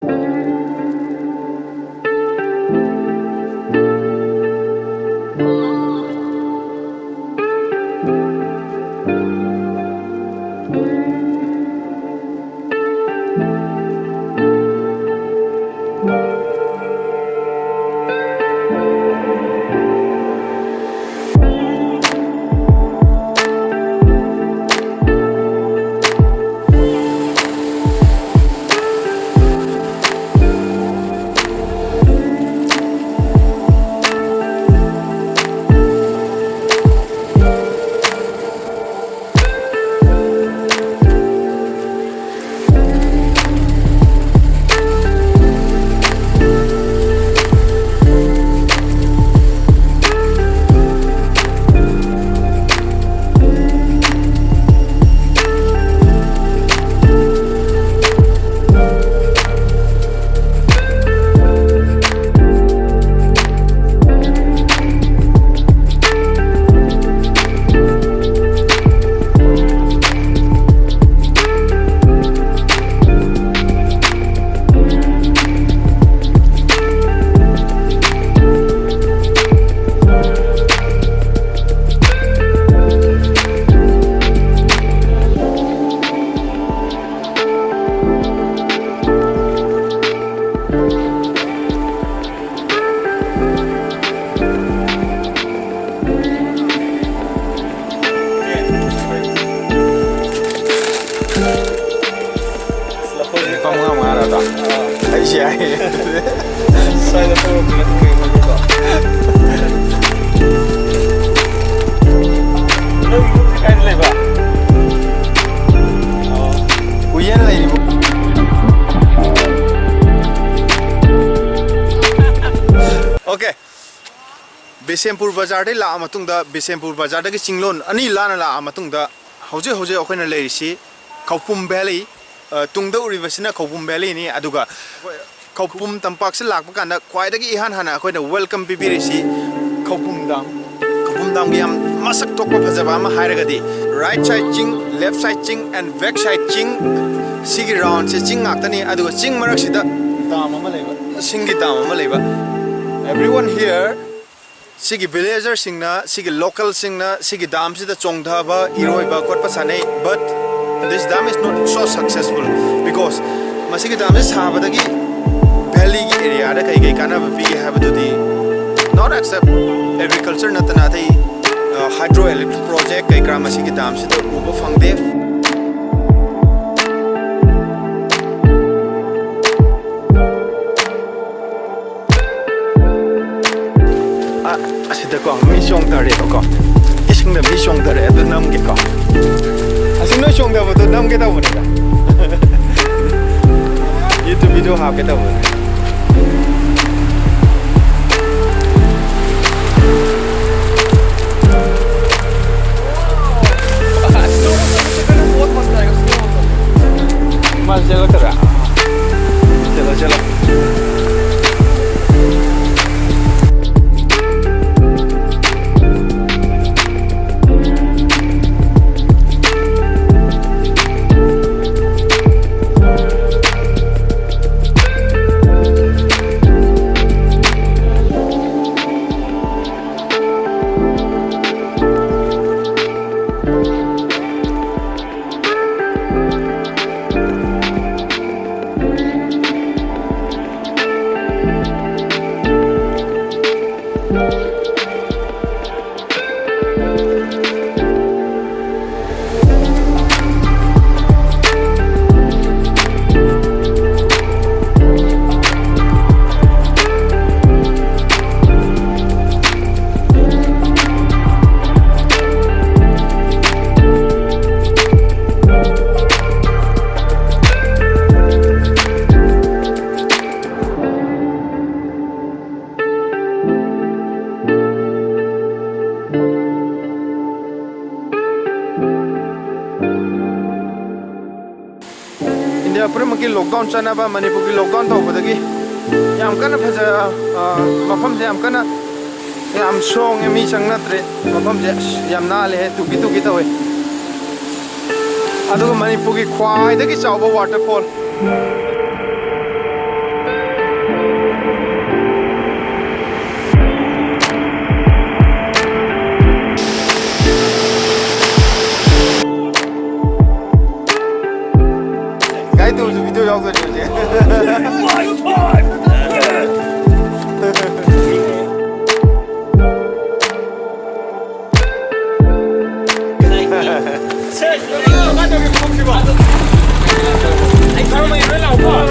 Okay. Bisempur Bazaar de la Amatunda, Bisempur Bazaar de Chinglon, Ani Lana la Amatunda, Hose Okana Lady, Kaupum Valley, Tungda Rivasina, Kaupum Valley, ni Aduga, Kaupum Tampax Lakana, quite a Hana, quite a welcome Bibirisi, Kaupum Dam Yam, Masak Toko Pazavama Hiragadi, right side ching, left side ching, and back side ching, Sigi round, Ching Atani, Adu, Ching Maraxida, Singi Dama Maleva. Everyone here, Sigi villager singna, Sigi local singna, Sigi dam si the Chongdhaba, Iroiba, Kotpasane, but this dam is not so successful because Masigi dam is Havadagi Valley area, the Kaikana have to the not accept agriculture, not another hydroelectric project, Kaikramasigi dam si the Ubo Fangde. Asida ko mi song da re ko ising da mi song da re da nam ge ko asing no song da bo da nam ge da bo ni da YouTube video ha ke da bo mas chalo kara chalo lockdown chana ba Manipur ki lockdown to badagi yam kana phaja mafam je yam kana yam song mi changna tre mafam je yam na le tu ki to we adu Manipur ki khwai da ki chawba waterfall ရောက်ခဲ့တယ်လေ 哎，他们有人老婆。